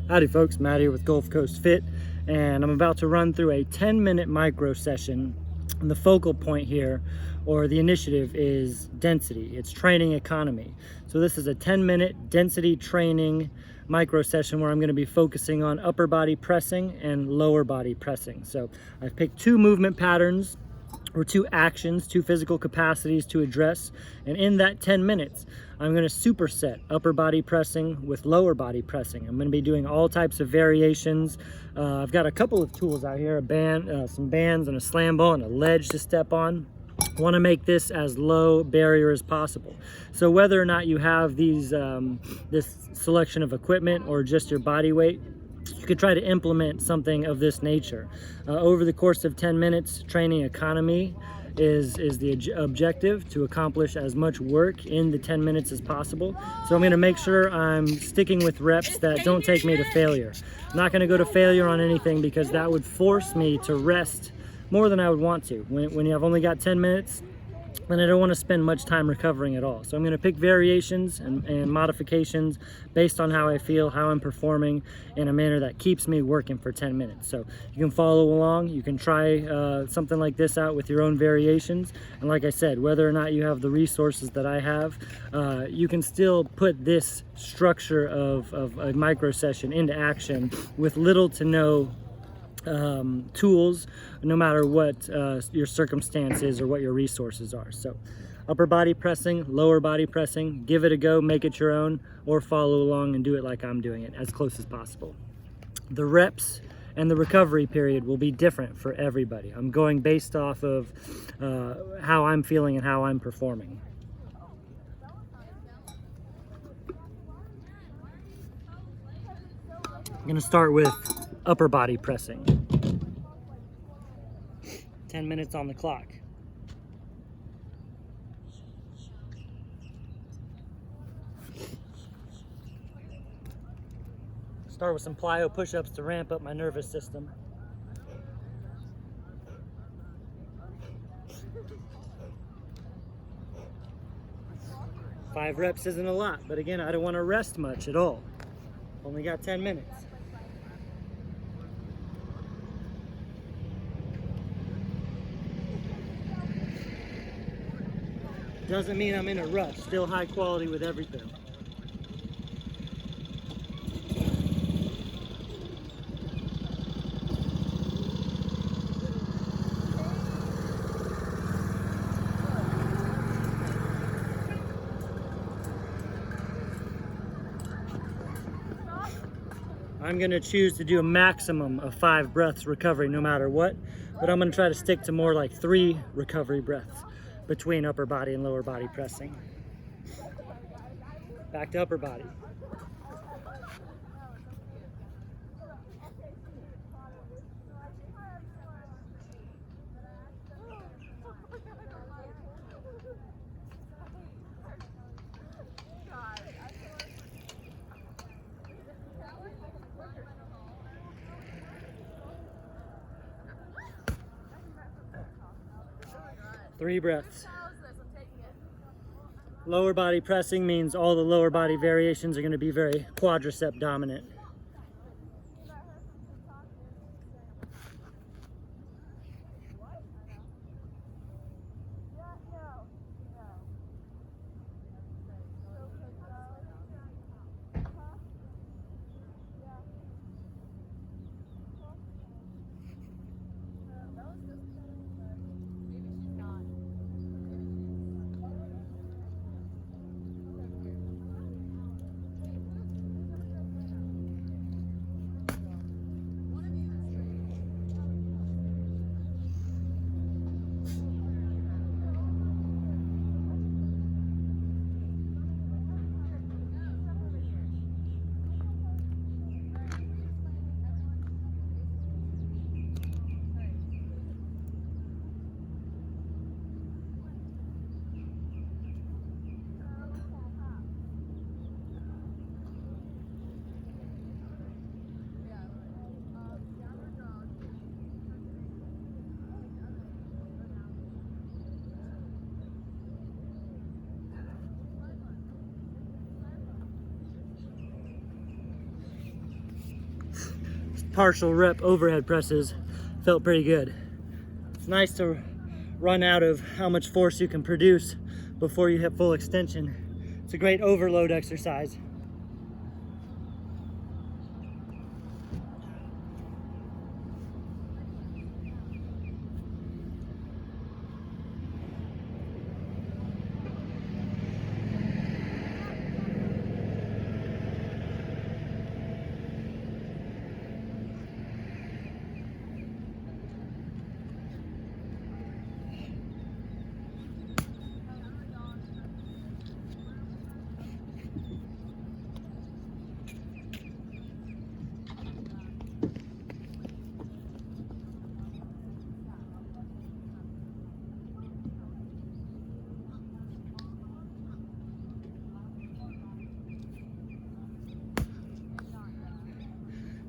Howdy folks, Matt here with Gulf Coast Fit, and I'm about to run through a 10-minute micro session. And the focal point here, or the initiative, is density. It's training economy. So this is a 10-minute density training micro session where I'm going to be focusing on upper body pressing and lower body pressing. So I've picked two movement patterns, or two actions, two physical capacities to address. And in that 10 minutes, I'm going to superset upper body pressing with lower body pressing. I'm going to be doing all types of variations. I've got a couple of tools out here, a band, some bands and a slam ball and a ledge to step on. I want to make this as low barrier as possible. So whether or not you have these, this selection of equipment or just your body weight, you could try to implement something of this nature. Over the course of 10 minutes, training economy is the objective, to accomplish as much work in the 10 minutes as possible. So I'm going to make sure I'm sticking with reps that don't take me to failure. I'm not going to go to failure on anything because that would force me to rest more than I would want to. When you have only got 10 minutes, then I don't want to spend much time recovering at all. So I'm going to pick variations and modifications based on how I feel, how I'm performing, in a manner that keeps me working for 10 minutes. So you can follow along, you can try something like this out with your own variations. And like I said, whether or not you have the resources that I have, you can still put this structure of a micro session into action with little to no tools, no matter what your circumstance is or what your resources are. So upper body pressing, lower body pressing, give it a go, make it your own, or follow along and do it like I'm doing it, as close as possible. The reps and the recovery period will be different for everybody. I'm going based off of how I'm feeling and how I'm performing. I'm going to start with upper body pressing. 10 minutes on the clock. Start with some plyo push-ups to ramp up my nervous system. Five reps isn't a lot, but again, I don't want to rest much at all. Only got 10 minutes. Doesn't mean I'm in a rush, still high quality with everything. I'm gonna choose to do a maximum of 5 breaths recovery no matter what, but I'm gonna try to stick to more like 3 recovery breaths between upper body and lower body pressing. Back to upper body. Three breaths. Lower body pressing means all the lower body variations are going to be very quadricep dominant. partial rep overhead presses felt pretty good. It's nice to run out of how much force you can produce before you hit full extension. It's a great overload exercise.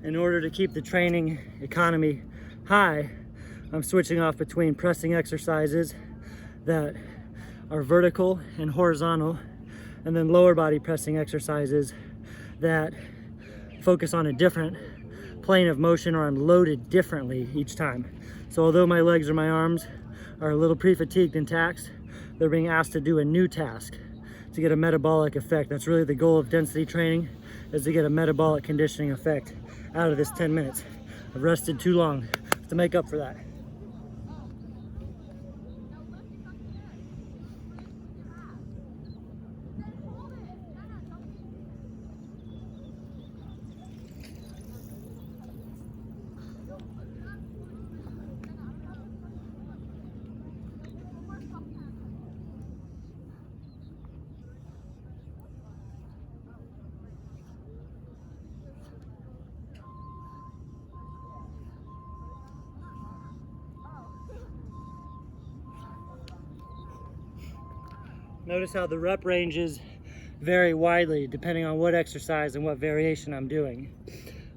In order to keep the training economy high, I'm switching off between pressing exercises that are vertical and horizontal, and then lower body pressing exercises that focus on a different plane of motion, or I'm loaded differently each time. So although my legs or my arms are a little pre-fatigued and taxed, they're being asked to do a new task to get a metabolic effect. That's really the goal of density training, is to get a metabolic conditioning effect out of this 10 minutes. I've rested too long to make up for that. Notice how the rep ranges vary widely depending on what exercise and what variation I'm doing.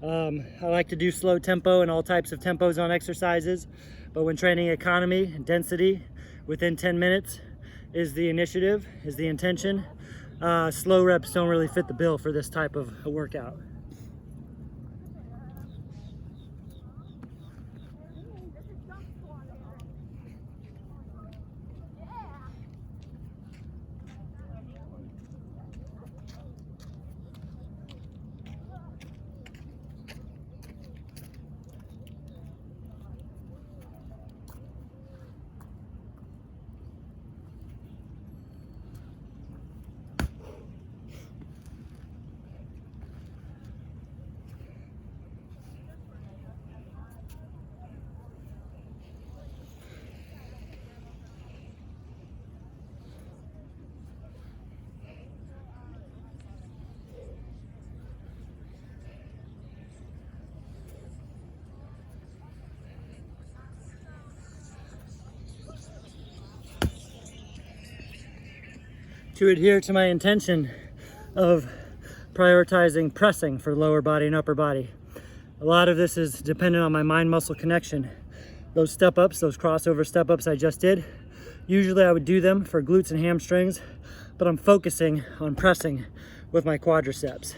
I like to do slow tempo and all types of tempos on exercises, but when training economy and density, within 10 minutes is the initiative, is the intention. Slow reps don't really fit the bill for this type of a workout. To adhere to my intention of prioritizing pressing for lower body and upper body, a lot of this is dependent on my mind-muscle connection. Those step-ups, those crossover step-ups I just did, usually I would do them for glutes and hamstrings, but I'm focusing on pressing with my quadriceps.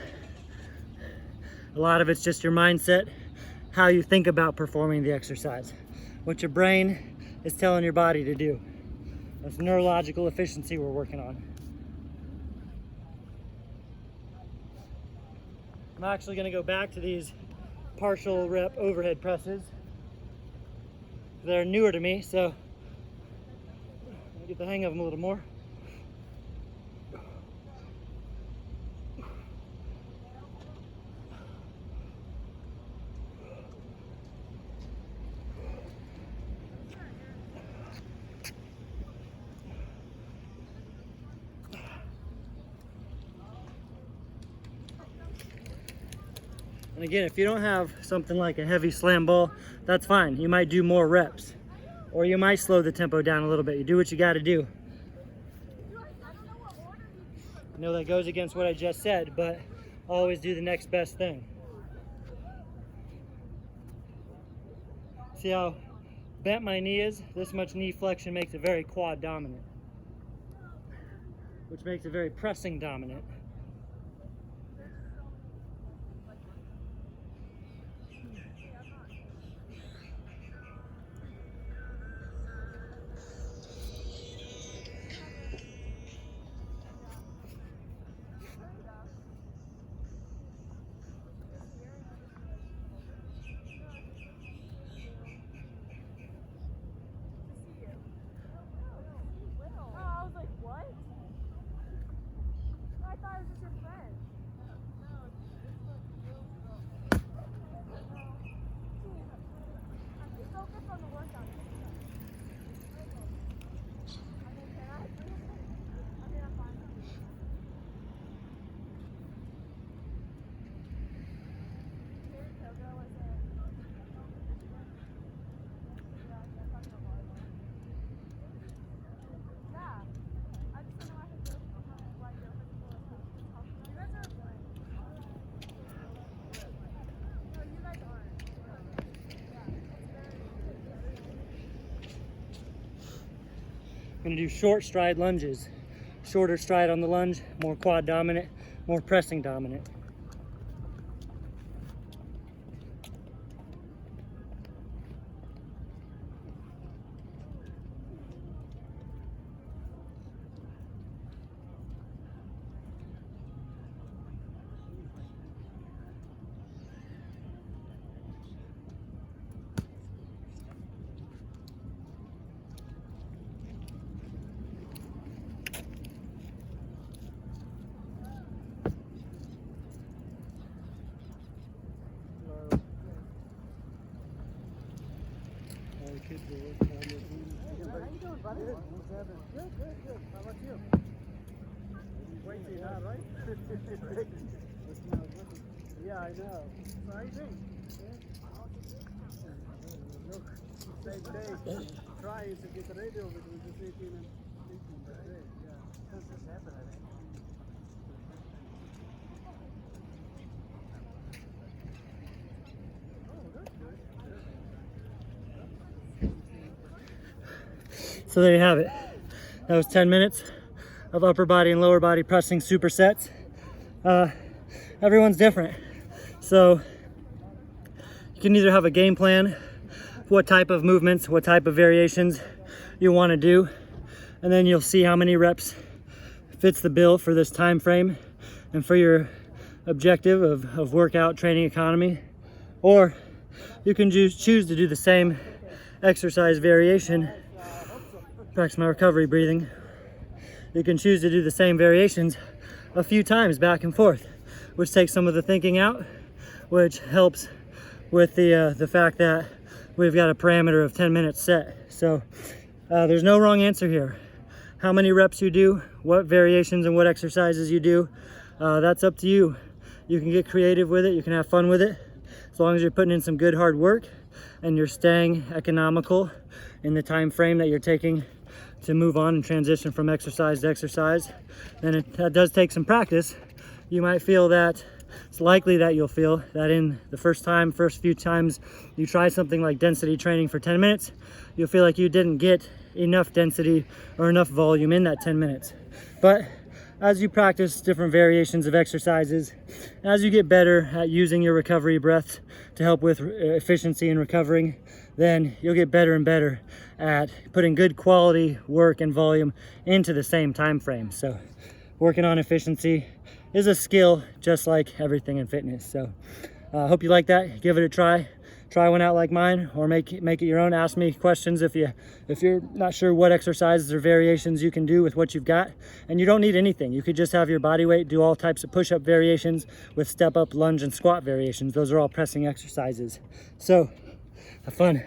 A lot of it's just your mindset, how you think about performing the exercise, what your brain is telling your body to do. That's neurological efficiency we're working on. I'm actually going to go back to these partial rep overhead presses. They're newer to me, so I'll get the hang of them a little more. And again, if you don't have something like a heavy slam ball, that's fine. You might do more reps, or you might slow the tempo down a little bit. You do what you got to do. I know that goes against what I just said, but always do the next best thing. See how bent my knee is? This much knee flexion makes it very quad dominant, which makes it very pressing dominant. gonna do short stride lunges. Shorter stride on the lunge, more quad dominant, more pressing dominant. How you doing, buddy? Good. How about you? Waiting, right? Yeah, I know. So how you doing? Look, same day. Trying to get the radio between the 18 and 18. That's great. Yeah. Since this happened, I think. So there you have it. That was 10 minutes of upper body and lower body pressing supersets. Everyone's different. So you can either have a game plan, what type of movements, what type of variations you want to do, and then you'll see how many reps fits the bill for this time frame and for your objective of workout training economy. Or you can choose to do the same exercise variation. Practice my recovery breathing. You can choose to do the same variations a few times back and forth, which takes some of the thinking out, which helps with the fact that we've got a parameter of 10 minutes set. So there's no wrong answer here. How many reps you do, what variations and what exercises you do, that's up to you. You can get creative with it, you can have fun with it, as long as you're putting in some good hard work and you're staying economical in the time frame that you're taking to move on and transition from exercise to exercise. Then that does take some practice. You might feel that it's likely that you'll feel that in the first few times you try something like density training for 10 minutes, you'll feel like you didn't get enough density or enough volume in that 10 minutes. But as you practice different variations of exercises, as you get better at using your recovery breaths to help with efficiency in recovering, then you'll get better and better at putting good quality work and volume into the same time frame. So working on efficiency is a skill just like everything in fitness. So I hope you like that. Give it a try. Try one out like mine, or make it your own. Ask me questions if you're not sure what exercises or variations you can do with what you've got. And you don't need anything. You could just have your body weight, do all types of push-up variations with step-up, lunge, and squat variations. Those are all pressing exercises. So have fun.